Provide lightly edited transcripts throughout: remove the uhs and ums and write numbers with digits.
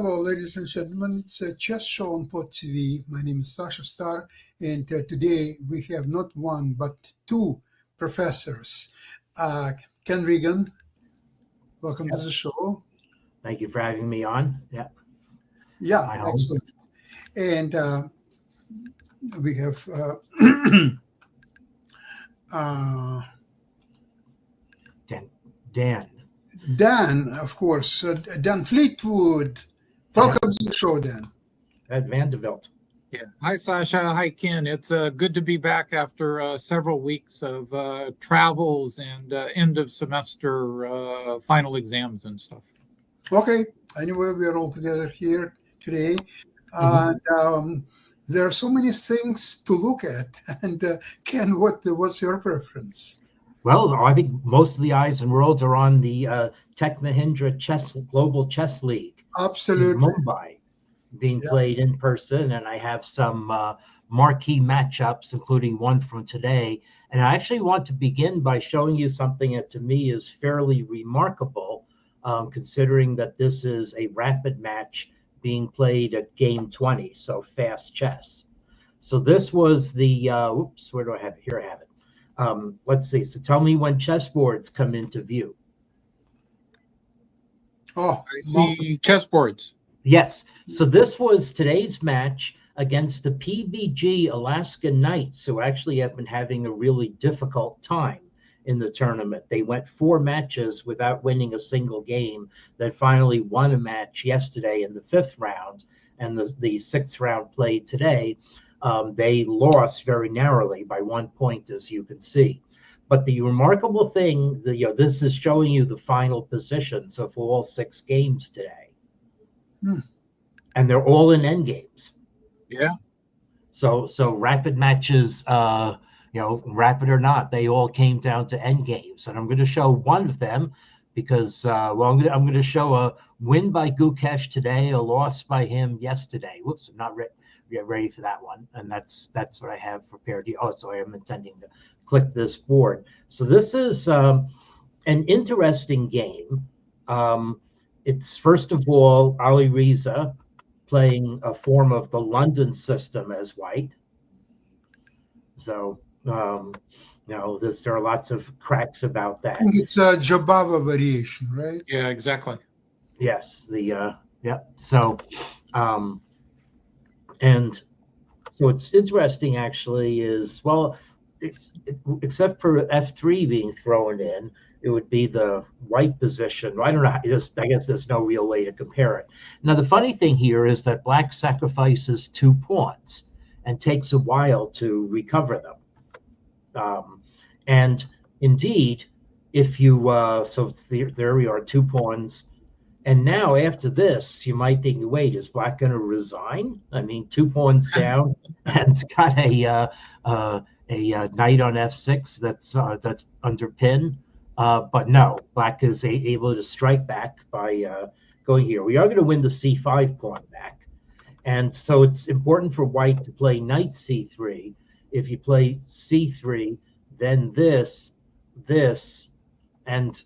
Hello, ladies and gentlemen. It's a chess show on Pod TV. My name is Sasha Star, and today we have not one but two professors. Uh, Ken Regan, welcome to Yep. the show. Thank you for having me on. Yeah, Yeah, my home. excellent. And we have uh, Dan. Dan, of course, Dan Fleetwood. Welcome to the show, Dan. At Vanderbilt. Yeah. Hi, Sasha. Hi, Ken. It's good to be back after several weeks of travels and end of semester final exams and stuff. Okay. Anyway, we are all together here today. And there are so many things to look at. And Ken, what's your preference? Well, I think most of the eyes in the world are on the Tech Mahindra Global Chess League in Absolutely. Mumbai being Yeah. played in person. And I have some marquee matchups, including one from today. And I actually want to begin by showing you something that to me is fairly remarkable, considering that this is a rapid match being played at game 20, so fast chess. So this was the, where do I have it? Here I have it. Let's see. So tell me when chessboards come into view. Oh, I see chessboards. Yes. So this was today's match against the PBG Alaska Knights, who actually have been having a really difficult time in the tournament. They went 4 matches without winning a single game. They finally won a match yesterday in the 5th round, and the 6th round played today. They lost very narrowly by 1 point, as you can see. But the remarkable thing, this is showing you the final positions of all 6 games today. And they're all in endgames. Yeah. So rapid matches, rapid or not, they all came down to endgames. And I'm going to show one of them because, I'm going to show a win by Gukesh today, a loss by him yesterday. Whoops, I'm not ready for that one. And that's what I have prepared here. Oh, so I am intending to click this board. So this is an interesting game. It's first of all Ali Reza playing a form of the London system as white. So there are lots of cracks about that. it's a Jobava variation, right? Yeah, exactly. Yes, So, and so it's interesting actually is, well, except for F3 being thrown in, it would be the white position. I don't know. I guess there's no real way to compare it. Now, the funny thing here is that black sacrifices 2 pawns and takes a while to recover them. And indeed, if you, there we are, 2 pawns. And now after this, you might think, wait, is black going to resign? I mean, 2 pawns down and got a knight on F6 that's under pin. But no, black is able to strike back by going here. We are going to win the C5 pawn back. And so it's important for white to play knight C3. If you play C3, then this, and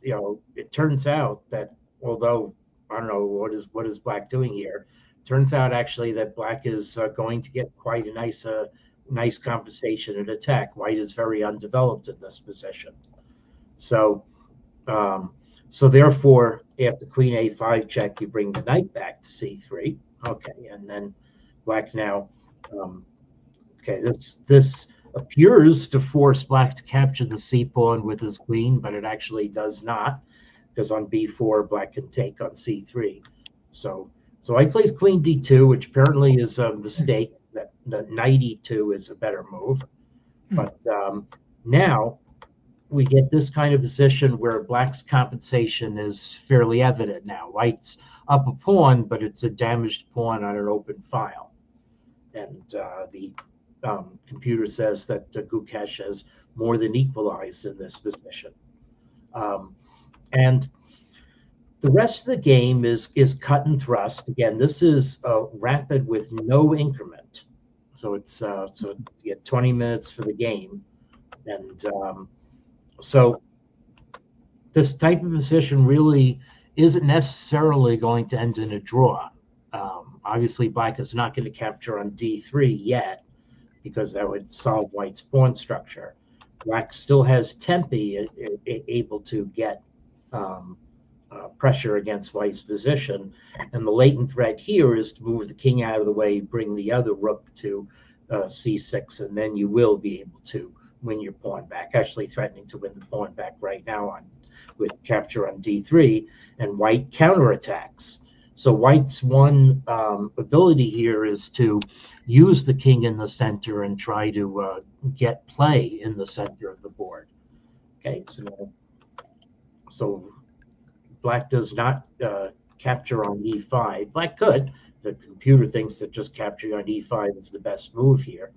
it turns out that although I don't know what is black doing here, turns out actually that black is going to get quite a nice compensation and attack. White is very undeveloped in this position. So therefore, after queen a5 check, you bring the knight back to c3. Okay, and then black now. This appears to force black to capture the c pawn with his queen, but it actually does not, because on b4, black can take on c3. So white plays queen d2, which apparently is a mistake. That knight e2 is a better move. But now we get this kind of position where black's compensation is fairly evident now. White's up a pawn, but it's a damaged pawn on an open file. And the computer says that Gukesh has more than equalized in this position. And the rest of the game is cut and thrust. Again, this is rapid with no increment. So it's you get 20 minutes for the game. And so this type of position really isn't necessarily going to end in a draw. Obviously, black is not going to capture on d3 yet, because that would solve white's pawn structure. Black still has tempi able to get pressure against white's position, and the latent threat here is to move the king out of the way, bring the other rook to c6, and then you will be able to win your pawn back. Actually threatening to win the pawn back right now with capture on d3, and white counterattacks. So white's one ability here is to use the king in the center and try to get play in the center of the board. Okay, so black does not capture on e5. Black could. The computer thinks that just capturing on e5 is the best move here,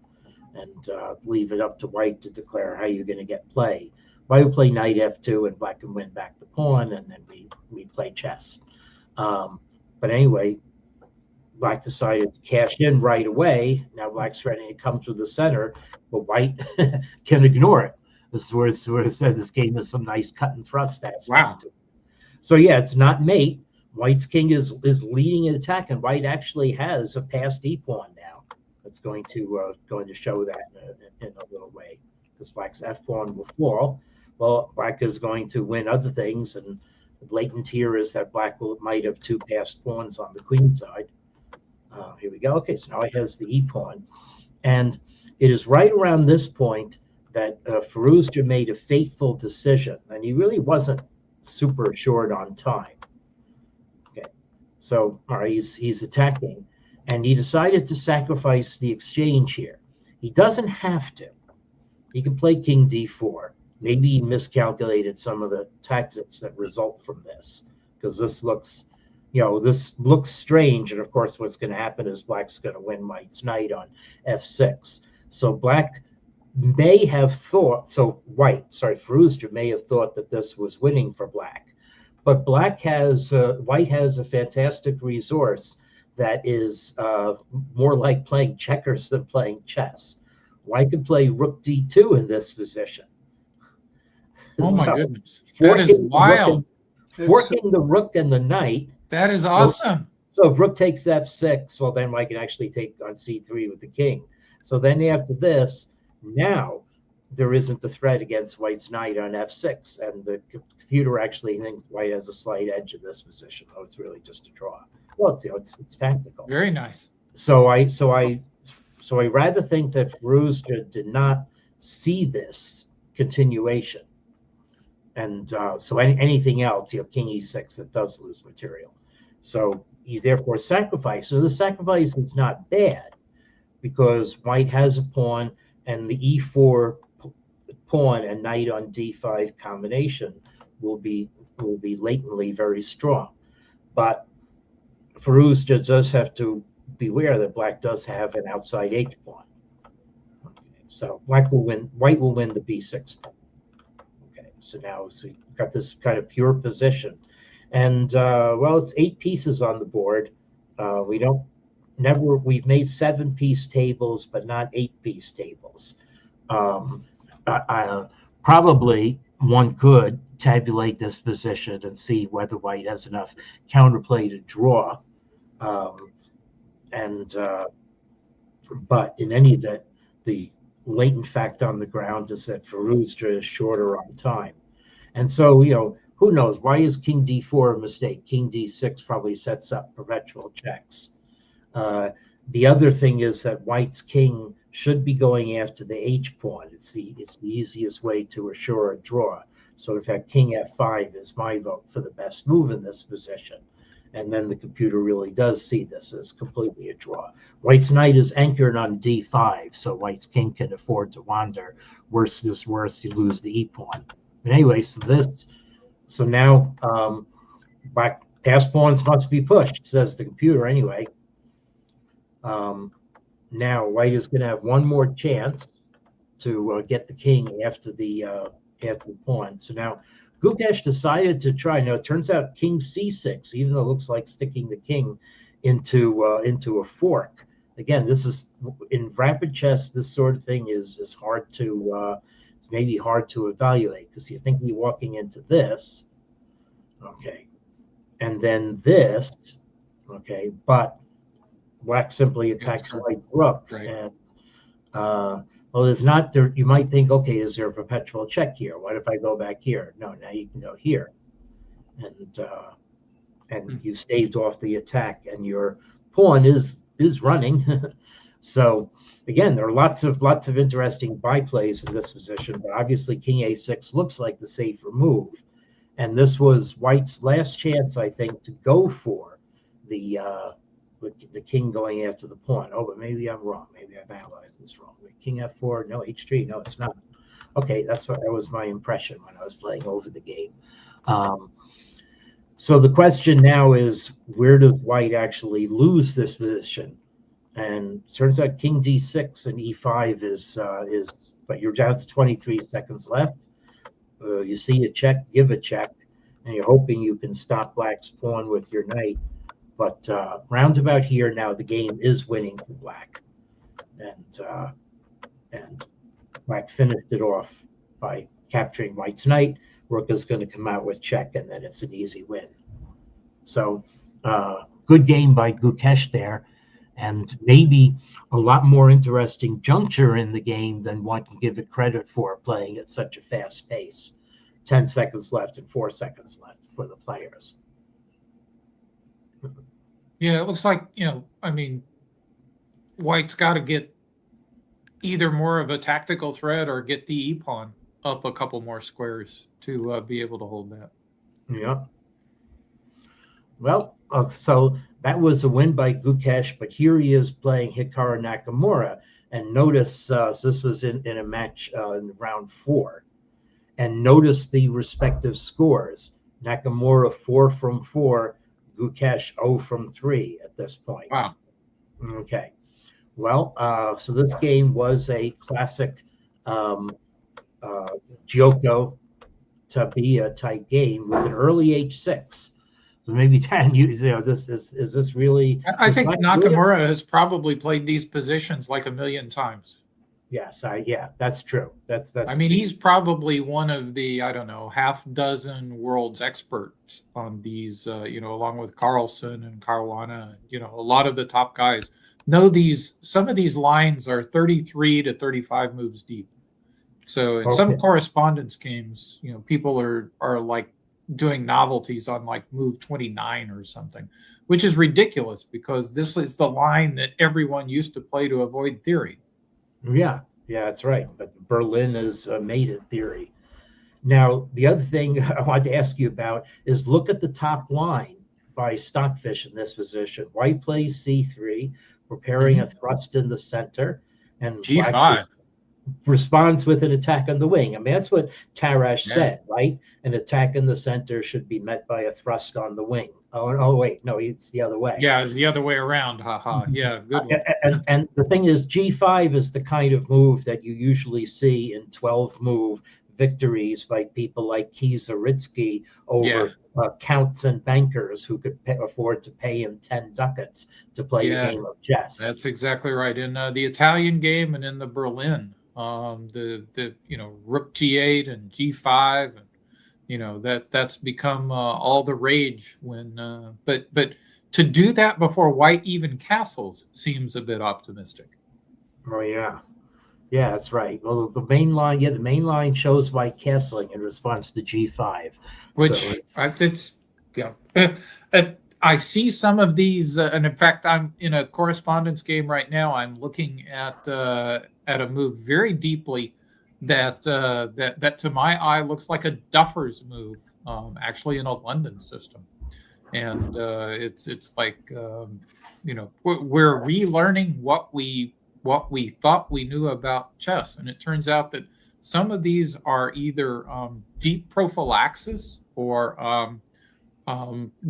and leave it up to white to declare how you're going to get play. White will play knight f2, and black can win back the pawn, and then we play chess. But anyway, black decided to cash in right away. Now black's threatening to come through the center, but white can ignore it. This is where it said this game is some nice cut and thrust aspect. Wow. So yeah, it's not mate. White's king is leading an attack, and white actually has a passed e pawn now. It's going to show that in a little way, because black's f pawn will fall. Well, black is going to win other things, and latent here is that black might have two passed pawns on the queen side. Here we go. Okay, so now he has the e pawn, and it is right around this point that Firouzja made a fateful decision, and he really wasn't super short on time. Okay, so all right, he's attacking, and he decided to sacrifice the exchange here. He doesn't have to. He can play king d4. Maybe he miscalculated some of the tactics that result from this, because this looks strange. And of course, what's going to happen is black's going to win white's knight on f6. So black may have thought, Firouzja may have thought that this was winning for black, but white has a fantastic resource that is more like playing checkers than playing chess. White can play rook d2 in this position. Oh my goodness, that is wild. Forking the rook and the knight. That is awesome. So if rook takes f6, well, then white can actually take on c3 with the king. So then after this, now there isn't a threat against white's knight on f6, and the computer actually thinks white has a slight edge in this position. Oh, it's really just a draw. Well, it's tactical. Very nice. So I rather think that Firouzja did not see this continuation. And so anything else, king e6, that does lose material. So you therefore sacrifice. So the sacrifice is not bad, because white has a pawn, and the e4 pawn and knight on d5 combination will be latently very strong. But Firouzja does have to beware that black does have an outside h pawn. Okay, so white will win the b6 pawn. So now we've got this kind of pure position, and well, it's 8 pieces on the board. We've made 7-piece tables, but not 8-piece tables. Probably one could tabulate this position and see whether white has enough counterplay to draw, but in any event, the latent fact on the ground is that Firouzja is shorter on time. And so, who knows? Why is king d4 a mistake? King d6 probably sets up perpetual checks. The other thing is that white's king should be going after the h pawn. It's the easiest way to assure a draw. So in fact, king f5 is my vote for the best move in this position. And then the computer really does see this as completely a draw. White's knight is anchored on d5, so white's king can afford to wander. Worse is worse, you lose the e pawn. But anyway, so now black pass pawns must be pushed, says the computer anyway. Now white is going to have one more chance to get the king after the pawn. So now Gukesh decided to try. Now it turns out king c6, even though it looks like sticking the king into a fork. Again, this is in rapid chess. This sort of thing is hard to it's maybe hard to evaluate, because you think you're walking into this, okay, and then this, okay, but black simply attacks sure. white's rook. Right. And well, there's not there. You might think, okay, is there a perpetual check here? What if I go back here? No, now you can go here, and you staved off the attack, and your pawn is running. So again, there are lots of interesting byplays in this position, but obviously king a6 looks like the safer move, and this was white's last chance, I think, to go for the king going after the pawn. Oh, but maybe I'm wrong. Maybe I've analyzed this wrong. Wait, king f4, no, h3, no, it's not. Okay, that was my impression when I was playing over the game. So the question now is, where does white actually lose this position? And turns out king d6 and e5 is, but you're down to 23 seconds left. You see a check, give a check, and you're hoping you can stop black's pawn with your knight. But roundabout here now, the game is winning for black, and black finished it off by capturing white's knight. Rook is going to come out with check, and then it's an easy win. So good game by Gukesh there, and maybe a lot more interesting juncture in the game than one can give it credit for, playing at such a fast pace. 10 seconds left and 4 seconds left for the players. Yeah, it looks like, I mean, white's got to get either more of a tactical threat or get the e-pawn up a couple more squares to be able to hold that. Yeah. Well, so that was a win by Gukesh, but here he is playing Hikaru Nakamura. And notice, so this was in a match in round 4. And notice the respective scores. Nakamura 4 from 4, Gukesh 0 from 3 at this point. Wow. Okay. Well, so this game was a classic Gyoko Tabiya type game with an early h6. So maybe Dan, this is this really? I think Nakamura has probably played these positions like a million times. Yes, yeah, that's true. That's. I mean, he's probably one of the, I don't know, half dozen world's experts on these. Along with Carlsen and Caruana. A lot of the top guys know these. Some of these lines are 33 to 35 moves deep. So in some correspondence games, people are like doing novelties on like move 29 or something, which is ridiculous because this is the line that everyone used to play to avoid theory. Yeah, that's right. But Berlin is made it theory. Now, the other thing I wanted to ask you about is look at the top line by Stockfish in this position. White plays c3, preparing a thrust in the center, and g5 responds with an attack on the wing. I mean, that's what Tarrasch said, right? An attack in the center should be met by a thrust on the wing. Oh wait, no, it's the other way. Yeah, it's the other way around. Haha. Yeah, good one. And the thing is, g5 is the kind of move that you usually see in 12-move victories by people like Kieseritzky over counts and bankers who could afford to pay him 10 ducats to play a game of chess. That's exactly right. In the Italian game and in the Berlin, the rook g8 and g5, and that's become all the rage when but to do that before white even castles seems a bit optimistic. Oh yeah, that's right. Well, the main line shows white castling in response to g5, which I see some of these, and in fact, I'm in a correspondence game right now. I'm looking at a move very deeply that to my eye looks like a Duffer's move, actually in a London system, and it's like we're relearning what we thought we knew about chess, and it turns out that some of these are either deep prophylaxis or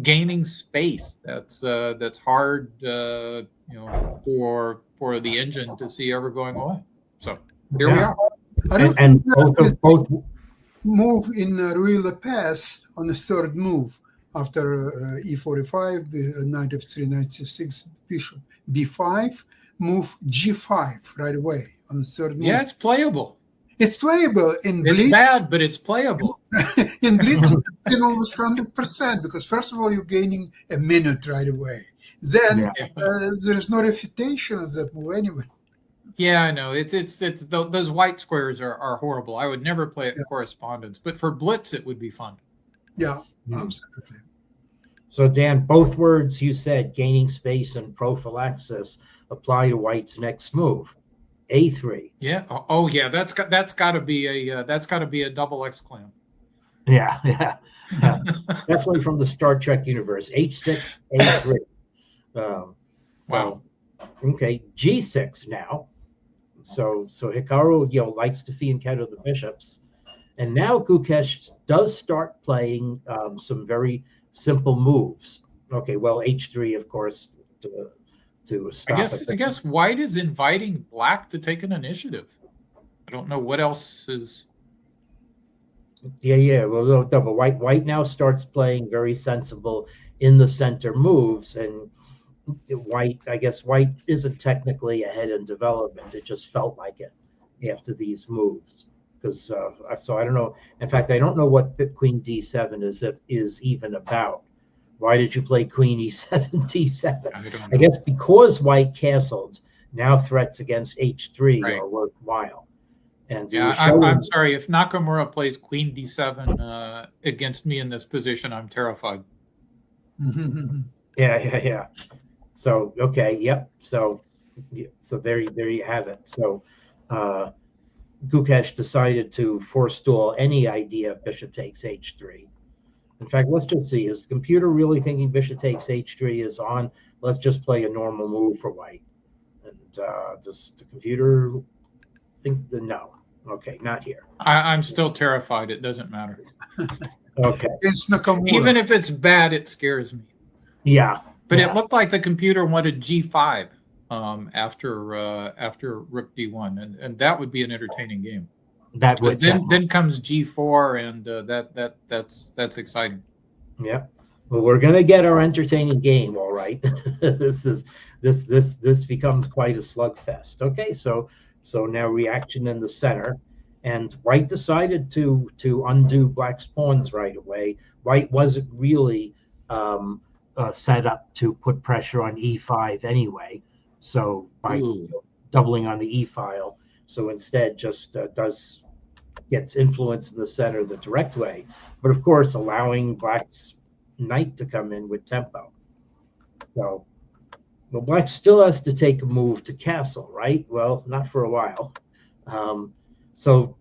gaining space that's hard for the engine to see ever going away. So here we are. I don't and both move in Ruy Lopez on the third move after e45, knight f3, knight c6, bishop b5, move g5 right away on the third move. Yeah, it's playable. It's playable in Blitz. It's bad, but it's playable. In Blitz, can almost 100% because first of all you're gaining a minute right away. Then Yeah. there is no refutation of that move anyway. Yeah, I know. Those white squares are horrible. I would never play it in Yeah. correspondence, but for blitz it would be fun. Yeah, Hmm. absolutely. So Dan, both words you said, gaining space and prophylaxis, apply to White's next move, A3. Yeah. Oh yeah, that's got to be a double exclam. Yeah, yeah, yeah. Definitely from the Star Trek universe. H6, A3. Wow. Well, okay, G6 now. So Hikaru, likes to fee and counter the bishops, and now Gukesh does start playing some very simple moves. Okay, well, H3, of course, to stop it. I guess White is inviting Black to take an initiative. I don't know what else is. Yeah. Well, no, but White now starts playing very sensible in the center moves, and I guess White isn't technically ahead in development. It just felt like it after these moves. Because so I don't know. In fact, I don't know what Queen D7 is even about. Why did you play Queen E7 D7? I don't know. I guess because White castled, now threats against H3 Right. are worthwhile. And Yeah, I'm sorry. If Nakamura plays Queen D7 against me in this position, I'm terrified. Yeah. So okay, yep. So there you have it. So Gukesh decided to forestall any idea of bishop takes H3. In fact, let's just see. Is the computer really thinking bishop takes H3 is on? Let's just play a normal move for White. And does the computer think the no? Okay, not here. I'm still terrified. It doesn't matter. Okay. It's Nakamura. Even if it's bad, it scares me. Yeah. But yeah. it looked like the computer wanted G5 after Rook D1, and that would be an entertaining game. That would then comes G4, and that's exciting. Yeah. Well, we're gonna get our entertaining game, all right. This becomes quite a slugfest. Okay, so now reaction in the center, and White decided to undo Black's pawns right away. White wasn't really set up to put pressure on E5 anyway, so by doubling on the E file, so instead just gets influence in the center the direct way, but of course allowing Black's knight to come in with tempo. So, well, Black still has to take a move to castle, right? Well, not for a while. So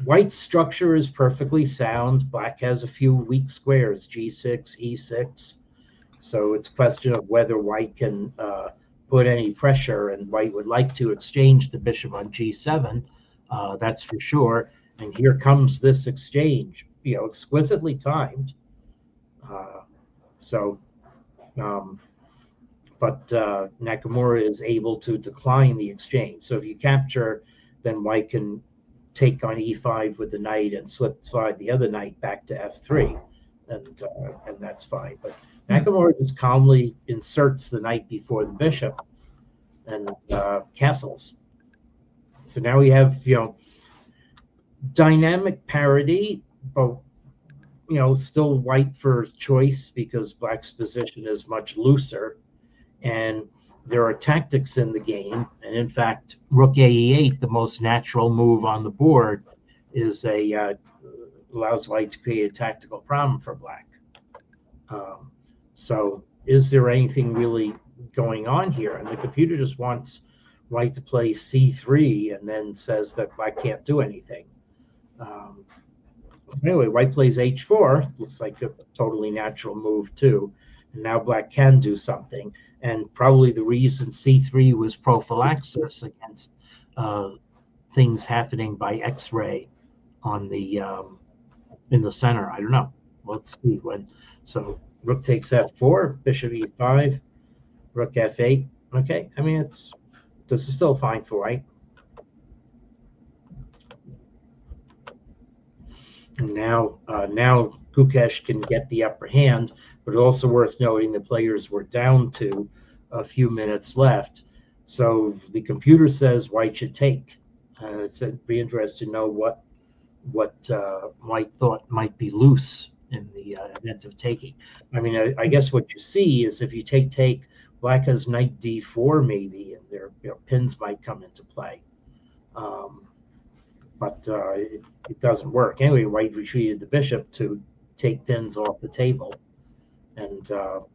White's structure is perfectly sound. Black has a few weak squares, G6, E6. So it's a question of whether White can put any pressure, and White would like to exchange the bishop on G7. That's for sure. And here comes this exchange, exquisitely timed. But Nakamura is able to decline the exchange. So if you capture, then White can take on E5 with the knight and slide the other knight back to F3, and that's fine. But Nakamura just calmly inserts the knight before the bishop and castles. So now we have dynamic parity, but still White for choice because Black's position is much looser, and there are tactics in the game. And in fact, Rook AE8, the most natural move on the board, is allows White to create a tactical problem for Black. So is there anything really going on here? And the computer just wants White to play C3 and then says that Black can't do anything. Anyway, White plays H4, looks like a totally natural move too. And now Black can do something. And probably the reason C3 was prophylaxis against things happening by X-ray on the in the center. I don't know. Let's see when. So Rook takes F4, Bishop E5, Rook F8. Okay, I mean this is still fine for White. And now Gukesh can get the upper hand, but also worth noting the players were down to a few minutes left. So the computer says White should take. It'd be interesting to know what White thought might be loose in the event of taking. I mean, I guess what you see is if you take, black has knight d4 maybe, and their pins might come into play. But it doesn't work. Anyway, white retreated the bishop to take pins off the table. And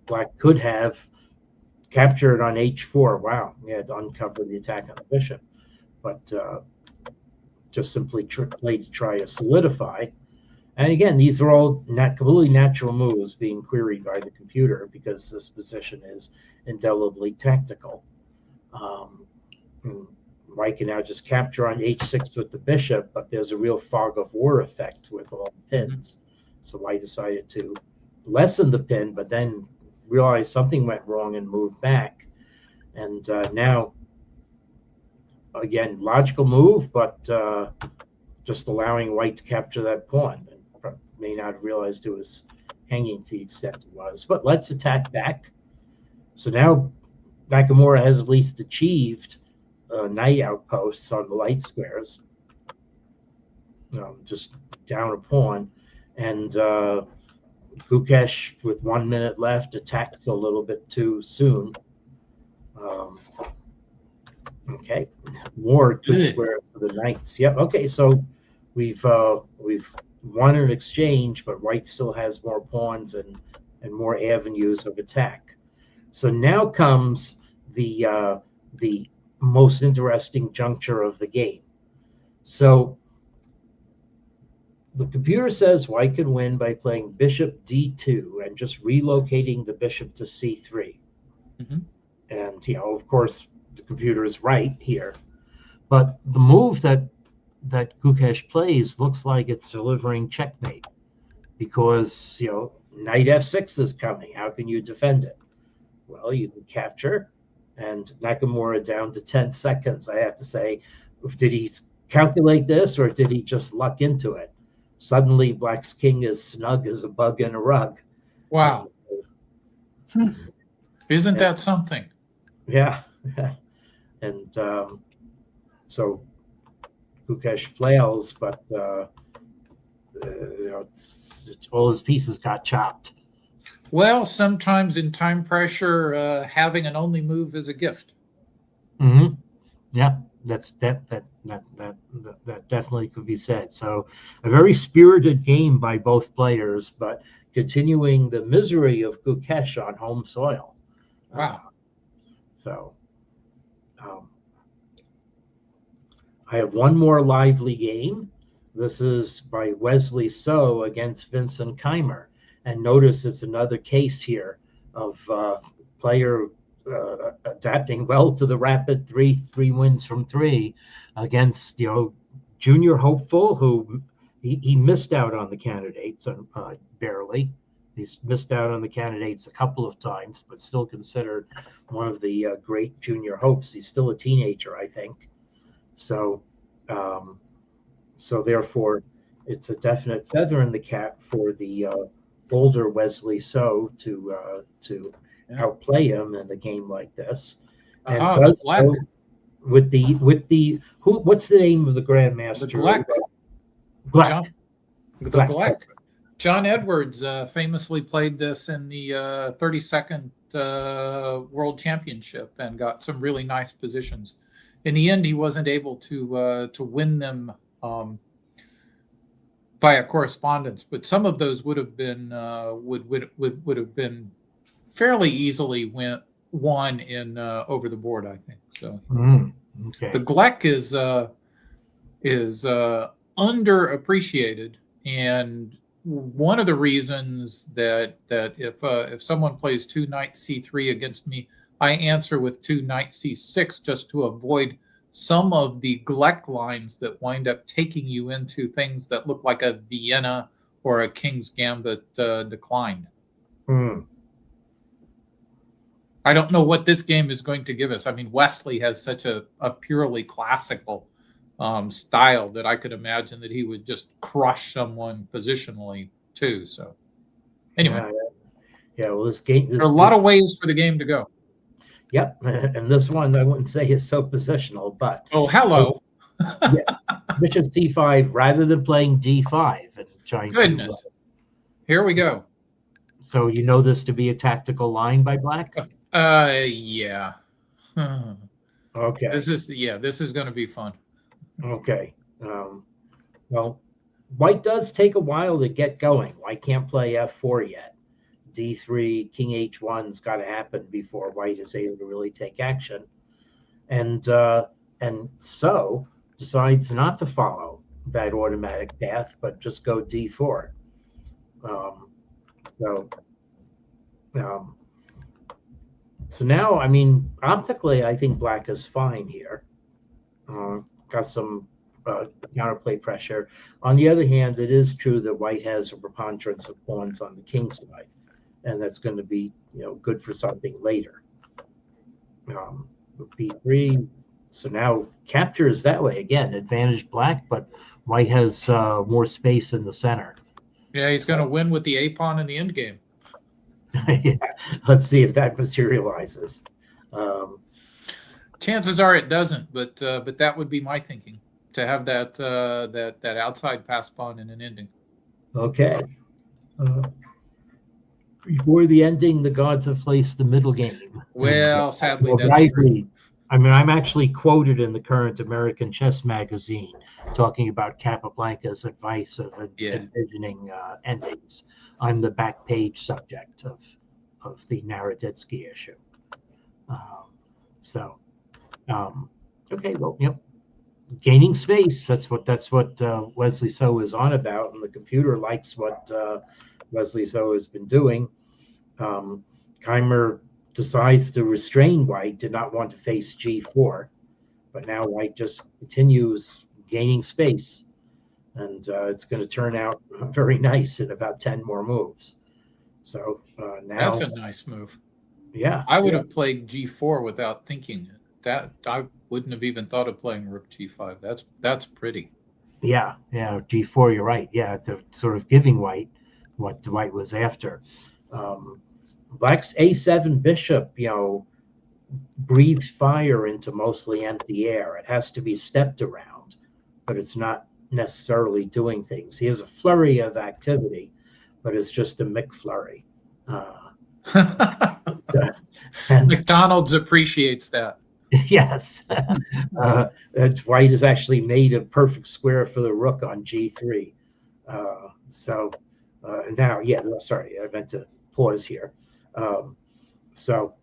black could have captured on h4. Wow, he had to uncover the attack on the bishop. But just simply played to try to solidify. And again, these are all completely natural moves being queried by the computer because this position is indelibly tactical. White can now just capture on h6 with the bishop, but there's a real fog of war effect with all the pins. So White decided to lessen the pin, but then realized something went wrong and moved back. And now, again, logical move, but just allowing White to capture that pawn. And may not have realized it was hanging to the extent it was. But let's attack back. So now Nakamura has at least achieved knight outposts on the light squares, just down a pawn, and Gukesh, with 1 minute left, attacks a little bit too soon. Okay, more good squares for the knights. Yep. Okay, so we've won an exchange, but White still has more pawns and more avenues of attack. So now comes the most interesting juncture of the game. So the computer says White can win by playing bishop d2 and just relocating the bishop to c3. And of course, the computer is right here. But the move that Gukesh plays looks like it's delivering checkmate because knight f6 is coming. How can you defend it? Well, you can capture. And Nakamura down to 10 seconds. I have to say, did he calculate this or did he just luck into it? Suddenly, Black's king is snug as a bug in a rug. Wow. Isn't that something? Yeah. And so Gukesh flails, but all his pieces got chopped. Well, sometimes in time pressure, having an only move is a gift. Yeah, that definitely could be said. So a very spirited game by both players, but continuing the misery of Gukesh on home soil. Wow. I have one more lively game. This is by Wesley So against Vincent Keimer. And notice it's another case here of player adapting well to the rapid three wins from 3 against junior hopeful who he missed out on the candidates barely. He's missed out on the candidates a couple of times, but still considered one of the great junior hopes. He's still a teenager, I think. So therefore, it's a definite feather in the cap for the older Wesley So to outplay him in a game like this, and does so with the what's the name of the grandmaster? The Gleck. John Edwards famously played this in the 32nd World Championship and got some really nice positions. In the end, he wasn't able to win them via correspondence, but some of those would have been would have been fairly easily won in over the board, I think. So okay. The Gleck is underappreciated, and one of the reasons that if someone plays 2 knight c3 against me, I answer with 2 knight c6 just to avoid some of the Gleck lines that wind up taking you into things that look like a Vienna or a King's Gambit decline. I don't know what this game is going to give us. I mean, Wesley has such a purely classical style that I could imagine that he would just crush someone positionally too. So anyway. Well, this game... there are a lot of ways for the game to go. Yep, and this one I wouldn't say is so positional, but... Oh, hello. Bishop c5 rather than playing d5 and trying Goodness. Here we go. So you know this to be a tactical line by Black? Yeah. Okay. This is going to be fun. Okay. Well, White does take a while to get going. White can't play F4 yet. D3, King H1's got to happen before White is able to really take action. And so decides not to follow that automatic path, but just go D4. So now, I mean, optically, I think Black is fine here. Got some counterplay pressure. On the other hand, it is true that White has a preponderance of pawns on the king side, and that's going to be, good for something later. B3. So now capture is that way again. Advantage Black, but White has more space in the center. Yeah, he's going to win with the A pawn in the end game. Yeah, let's see if that materializes. Chances are it doesn't, but that would be my thinking, to have that outside pass pawn in an ending. Okay. Before the ending, the gods have placed the middle game. Well, sadly, that's rightly. I mean, I'm actually quoted in the current American Chess Magazine talking about Capablanca's advice of envisioning endings. I'm the back page subject of the Naroditsky issue. Okay, well, gaining space. That's what Wesley So is on about, and the computer likes what Wesley So has been doing. Keimer decides to restrain White, did not want to face G4, but now White just continues gaining space, and it's going to turn out very nice in about 10 more moves. So now that's a nice move. Yeah, I would have played G4 without thinking. That I wouldn't have even thought of playing Rook G5. That's pretty. Yeah, G4. You're right. Yeah, to sort of giving White what White was after. Black's A7 bishop, breathes fire into mostly empty air. It has to be stepped around, but it's not necessarily doing things. He has a flurry of activity, but it's just a McFlurry. McDonald's appreciates that. Yes. White has actually made a perfect square for the rook on G3. Now, sorry, I meant to pause here. So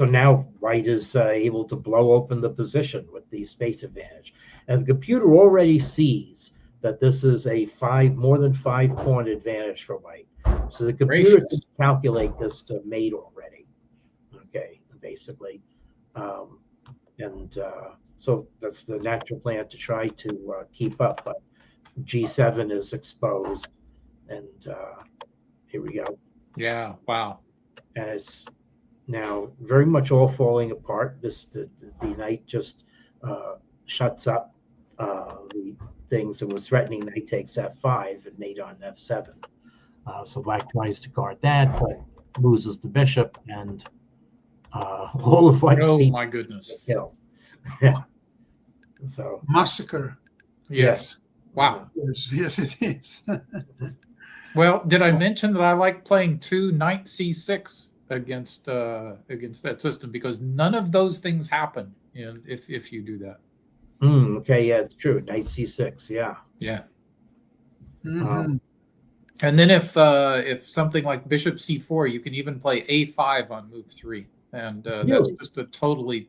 now White is able to blow open the position with the space advantage. And the computer already sees that this is a more than 5 pawn advantage for White. So the computer can calculate this to mate already. Okay, basically. So that's the natural plan to try to keep up. But G7 is exposed. And here we go. Yeah, wow. And it's now very much all falling apart. The knight just shuts up the things and was threatening knight takes F5 and mate on F7. So Black tries to guard that, but loses the bishop, and all of White's pieces. Oh my goodness! Yeah. So massacre. Yes. Wow. Yes, it is. Well, did I mention that I like playing 2 knight c6 against that system, because none of those things happen if you do that. Okay, yeah, it's true. Knight c6, yeah. Yeah. Mm-hmm. And then if something like bishop c4, you can even play a5 on move 3, and that's just a totally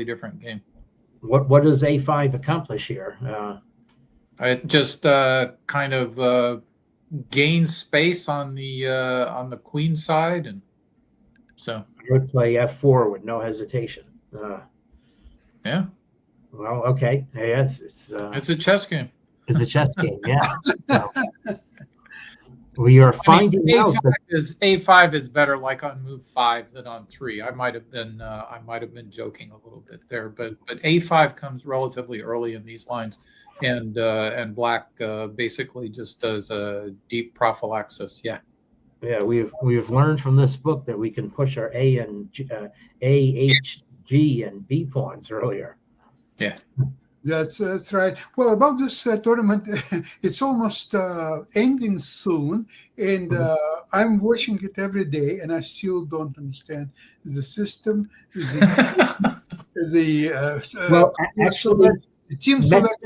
different game. What does a5 accomplish here? It just kind of gains space on the queen side, and so I would play f4 with no hesitation. Yeah. Well, okay. Yes, it's a chess game. It's a chess game, yeah. So, we are finding out that a5 is better, like on move 5 than on 3. I might have been joking a little bit there, but a5 comes relatively early in these lines, and Black basically just does a deep prophylaxis. Yeah. Yeah, we've learned from this book that we can push our A and H, G, and B pawns earlier. Yeah. That's right. Well, about this tournament, it's almost ending soon, and I'm watching it every day, and I still don't understand the system, Well, actually, the team select.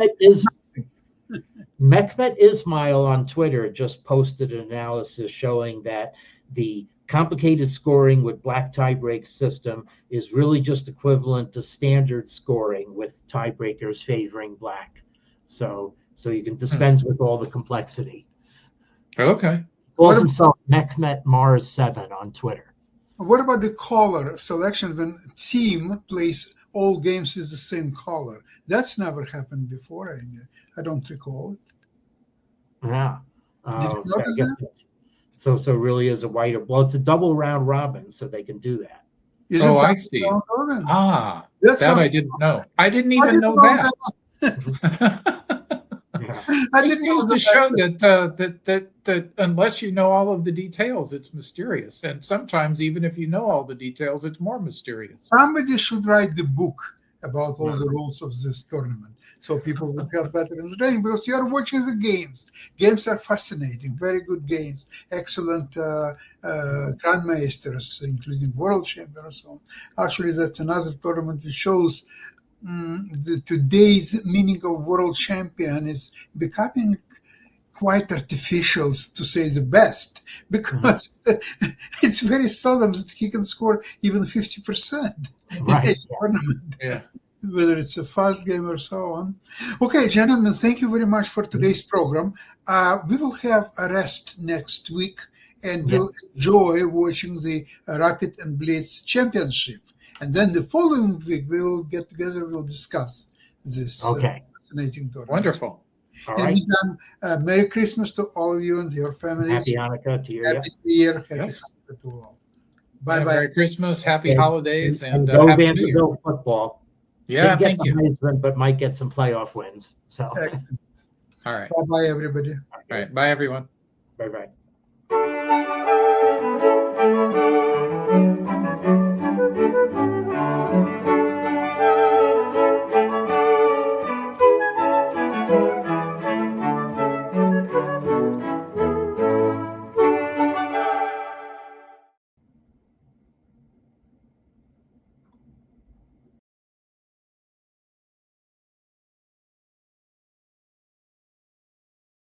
Mehmet Ismail on Twitter just posted an analysis showing that the complicated scoring with black tiebreak system is really just equivalent to standard scoring with tiebreakers favoring black. So you can dispense with all the complexity. Okay. Calls himself Mehmet Mars 7 on Twitter. What about the color selection when a team plays all games with the same color? That's never happened before. I don't recall it. Yeah. Did you notice that? So really is a white. Well, it's a double round robin, so they can do that. Oh, I see. That I didn't know. I didn't even know that. It goes to show that unless you know all of the details, it's mysterious. And sometimes, even if you know all the details, it's more mysterious. Somebody should write the book about all the rules of this tournament, so people would have better understanding, because you are watching the games. Games are fascinating, very good games, excellent grandmasters, including world champions and so on. Actually, that's another tournament that shows today's meaning of world champion is becoming quite artificial, to say the best, because it's very seldom that he can score even 50% in a tournament. Yeah. Whether it's a fast game or so on. Okay, gentlemen, thank you very much for today's program. We will have a rest next week, and we'll enjoy watching the Rapid and Blitz Championship. And then the following week, we will get together, we'll discuss this fascinating tournament. Wonderful. All right. Merry Christmas to all of you and your families. Happy Hanukkah to you. Happy New Year. Happy Hanukkah to all. Bye-bye. Merry Christmas, happy holidays, and go Happy New Year. Vanderbilt football. Yeah, thank you. Heisman, but might get some playoff wins. So, Excellent. All right. Bye-bye, everybody. All right. Bye, everyone. Bye-bye.